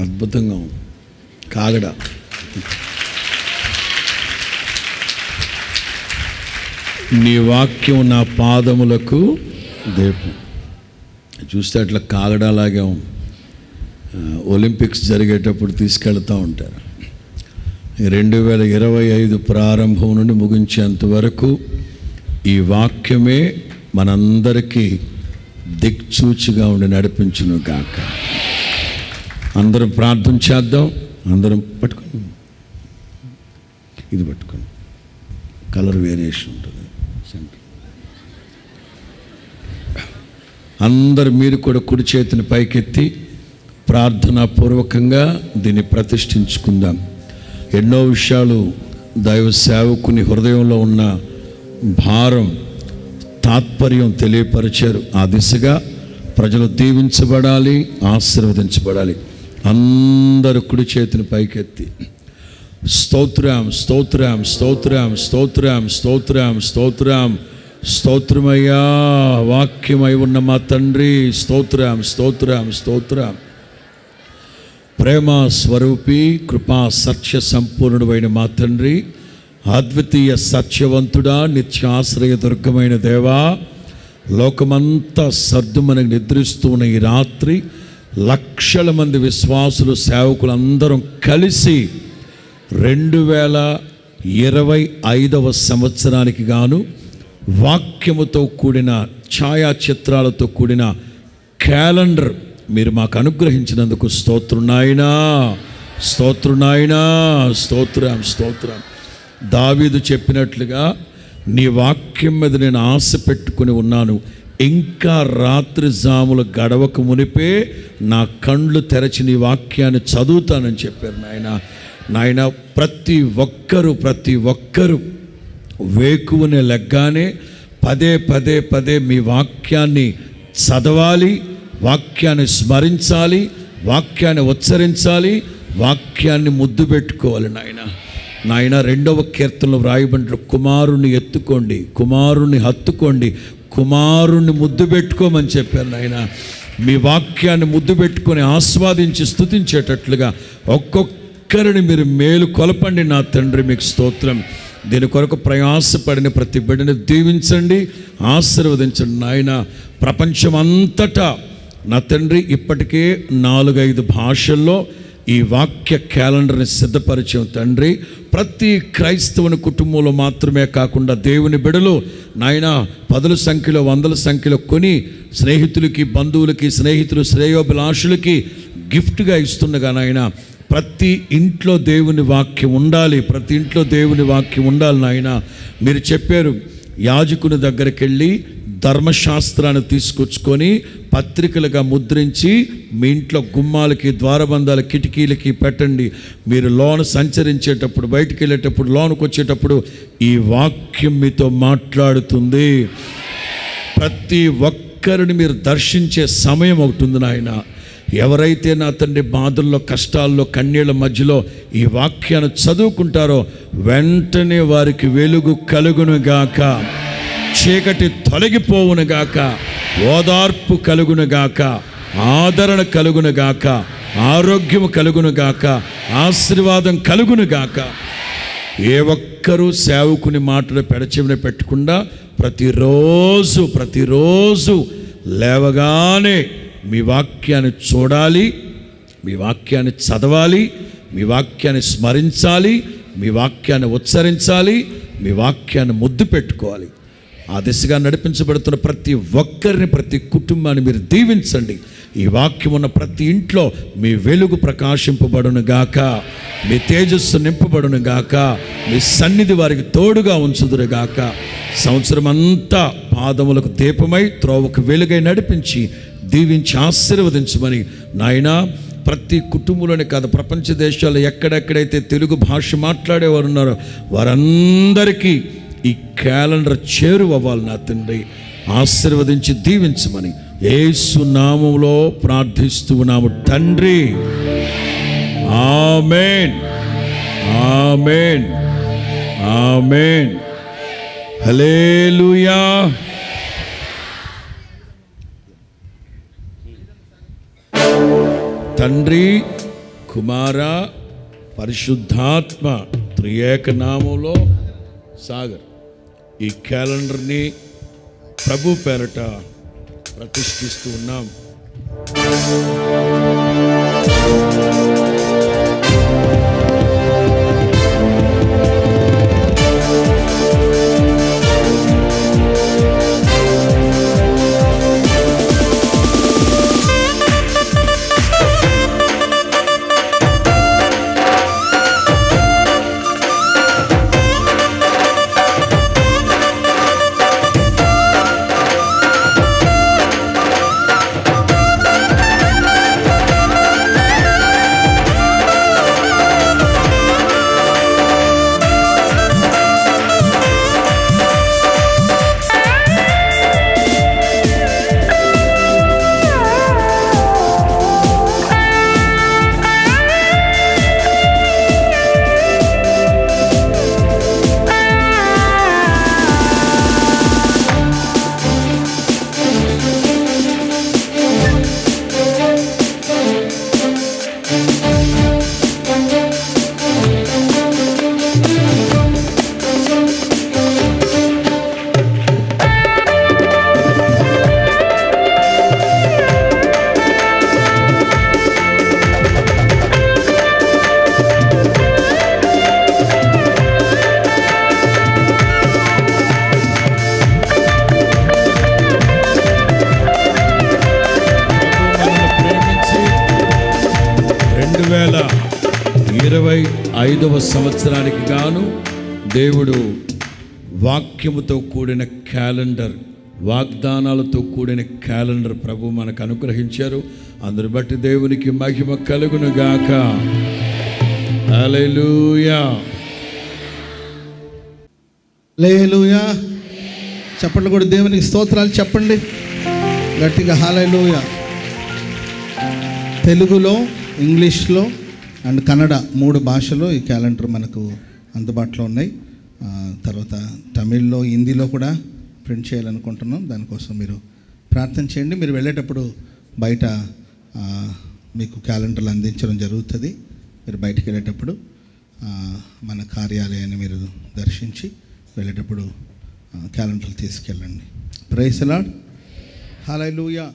అద్భుతంగా ఉంది. కాగడ నీ వాక్యం నా పాదములకు దీపం. చూస్తే అట్లా కాగడలాగే ఉంది. ఒలింపిక్స్ జరిగేటప్పుడు తీసుకెళ్తూ ఉంటారు. 2025 ప్రారంభం నుండి ముగించేంత వరకు ఈ వాక్యమే మనందరికీ దిక్సూచిగా ఉండి నడిపించును గాక. అందరం ప్రార్థన చేద్దాం. అందరం పట్టుకోండి, ఇది పట్టుకోండి, కలర్ వేరియేషన్ ఉంటుంది. అందరు మీరు కూడా కుడి చేతిని పైకెత్తి ప్రార్థనాపూర్వకంగా దీన్ని ప్రతిష్ఠించుకుందాం. ఎన్నో విషయాలు దైవ సేవకుని హృదయంలో ఉన్న భారం, తాత్పర్యం తెలియపరిచారు. ఆ దిశగా ప్రజలు దీవించబడాలి, ఆశీర్వదించబడాలి. అందరూ కుడి చేతిని పైకెత్తి స్తోత్రం స్తోత్రం స్తోత్రం స్తోత్రం స్తోత్రం స్తోత్రం స్తోత్రమయ్యా, వాక్యమై ఉన్న మా తండ్రి, స్తోత్రం స్తోత్రం స్తోత్రం. ప్రేమ స్వరూపి, కృపా సత్య సంపూర్ణుడైన మా తండ్రి, అద్వితీయ సత్యవంతుడా, నిత్యాశ్రయ దుర్గమైన దేవా, లోకమంతా సర్దుమని నిద్రిస్తూ ఉన్న ఈ రాత్రి లక్షల మంది విశ్వాసులు, సేవకులందరం కలిసి 2025వ సంవత్సరానికి గాను వాక్యముతో కూడిన ఛాయాచిత్రాలతో కూడిన క్యాలెండర్ మీరు మాకు అనుగ్రహించినందుకు స్తోత్రం నాయనా, స్తోత్రం నాయనా, స్తోత్రం స్తోత్రం. దావీదు చెప్పినట్లుగా నీ వాక్యం మీద నేను ఆశ పెట్టుకుని ఉన్నాను, ఇంకా రాత్రి జాములు గడవక మునిపే నా కండ్లు తెరచి నీ వాక్యాన్ని చదువుతానని చెప్పారు. నాయన ప్రతి ఒక్కరూ వేకువనే లెగ్గానే పదే పదే పదే మీ వాక్యాన్ని చదవాలి, వాక్యాన్ని స్మరించాలి, వాక్యాన్ని ఉచ్చరించాలి, వాక్యాన్ని ముద్దు పెట్టుకోవాలి. నాయన 2వ కీర్తనలో వ్రాయబడిన కుమారుణ్ణి ఎత్తుకోండి, కుమారుణ్ణి హత్తుకోండి, కుమారుణ్ణి ముద్దు పెట్టుకోమని చెప్పారు. నాయన మీ వాక్యాన్ని ముద్దు పెట్టుకొని ఆస్వాదించి స్తుతించేటట్లుగా ఒక్కొక్కరిని మీరు మేలు కొలపండి నా తండ్రి, మీకు స్తోత్రం. దీని కొరకు ప్రయాసపడిన ప్రతి బిడ్డని దీవించండి, ఆశీర్వదించండి. నాయన ప్రపంచమంతటా నా తండ్రి ఇప్పటికే 4-5 భాషల్లో ఈ వాక్య క్యాలెండర్ని సిద్ధపరిచాం తండ్రి. ప్రతి క్రైస్తవుని కుటుంబంలో మాత్రమే కాకుండా దేవుని బిడలు నాయన 10ల సంఖ్యలో 100ల సంఖ్యలో కొని స్నేహితులకి, బంధువులకి, శ్రేయోభిలాషులకి గిఫ్ట్గా ఇస్తుండగా నాయన ప్రతి ఇంట్లో దేవుని వాక్యం ఉండాలి, ప్రతి ఇంట్లో దేవుని వాక్యం ఉండాలి. నాయన మీరు చెప్పారు, యాజకుని దగ్గరికి వెళ్ళి ధర్మశాస్త్రాన్ని తీసుకొచ్చుకొని పత్రికలుగా ముద్రించి మీ ఇంట్లో గుమ్మాలకి, ద్వారబంధాల కిటికీలకి పెట్టండి. మీరు లోన సంచరించేటప్పుడు, బయటికి వెళ్ళేటప్పుడు, లోనికి వచ్చేటప్పుడు ఈ వాక్యం మీతో మాట్లాడుతుంది. ప్రతి ఒక్కరిని మీరు దర్శించే సమయం అవుతుంది నాయన. ఎవరైతే నా తండ్రి బాధల్లో, కష్టాల్లో, కన్నీళ్ళ మధ్యలో ఈ వాక్యాన్ని చదువుకుంటారో వెంటనే వారికి వెలుగు కలుగునుగాక, చీకటి తొలగిపోవునుగాక, ఓదార్పు కలుగునుగాక, ఆదరణ కలుగునుగాక, ఆరోగ్యము కలుగునుగాక, ఆశీర్వాదం కలుగునుగాక. ఏ ఒక్కరూ సేవకుని మాటలు పెడచెవిన పెట్టకుండా ప్రతిరోజు లేవగానే మీ వాక్యాన్ని చూడాలి, మీ వాక్యాన్ని చదవాలి, మీ వాక్యాన్ని స్మరించాలి, మీ వాక్యాన్ని ఉచ్చరించాలి, మీ వాక్యాన్ని ముద్దు పెట్టుకోవాలి. ఆ దిశగా నడిపించబడుతున్న ప్రతి ఒక్కరిని, ప్రతి కుటుంబాన్ని మీరు దీవించండి. ఈ వాక్యం ఉన్న ప్రతి ఇంట్లో మీ వెలుగు ప్రకాశింపబడును గాక, మీ తేజస్సు నింపబడును గాక, మీ సన్నిధి వారికి తోడుగా ఉంచుదురు గాక. సంవత్సరం అంతా పాదములకు దీపమై త్రోవకు వెలుగై నడిపించి దీవించి ఆశీర్వదించమని నాయన ప్రతి కుటుంబంలోనే కాదు, ప్రపంచ దేశాల్లో ఎక్కడెక్కడైతే తెలుగు భాష మాట్లాడేవారు ఉన్నారో వారందరికీ ఈ క్యాలెండర్ చేరువవ్వాలి నా తండ్రి. ఆశీర్వదించి దీవించమని యేసు నామములో ప్రార్థిస్తున్నాము తండ్రి. ఆమేన్, ఆమేన్, ఆమేన్. హల్లెలూయా. తండ్రి కుమార పరిశుద్ధాత్మ త్రియేక నామంలో సాగర్ ఈ క్యాలెండర్ని ప్రభు పేరట ప్రతిష్ఠిస్తూ ఉన్నాం. సంవత్సరానికి గాను దేవుడు వాక్యముతో కూడిన క్యాలెండర్, వాగ్దానాలతో కూడిన క్యాలెండర్ ప్రభు మనకు అనుగ్రహించారు. అందుని బట్టి దేవునికి మహిమ కలుగును గాక. హల్లెలూయా, హల్లెలూయా. చెప్పండి కూడా దేవునికి స్తోత్రాలు చెప్పండి గట్టిగా. హల్లెలూయా. తెలుగులో, ఇంగ్లీష్లో అండ్ కన్నడ 3 భాషలో ఈ క్యాలెండర్ మనకు అందుబాటులో ఉన్నాయి. తర్వాత తమిళ్లో, హిందీలో కూడా ప్రింట్ చేయాలనుకుంటున్నాం. దానికోసం మీరు ప్రార్థన చేయండి. మీరు వెళ్ళేటప్పుడు బయట మీకు క్యాలెండర్లు అందించడం జరుగుతుంది. మీరు బయటికి వెళ్ళేటప్పుడు మన కార్యాలయాన్ని మీరు దర్శించి వెళ్ళేటప్పుడు క్యాలెండర్లు తీసుకెళ్ళండి. Praise the Lord. హల్లెలూయా.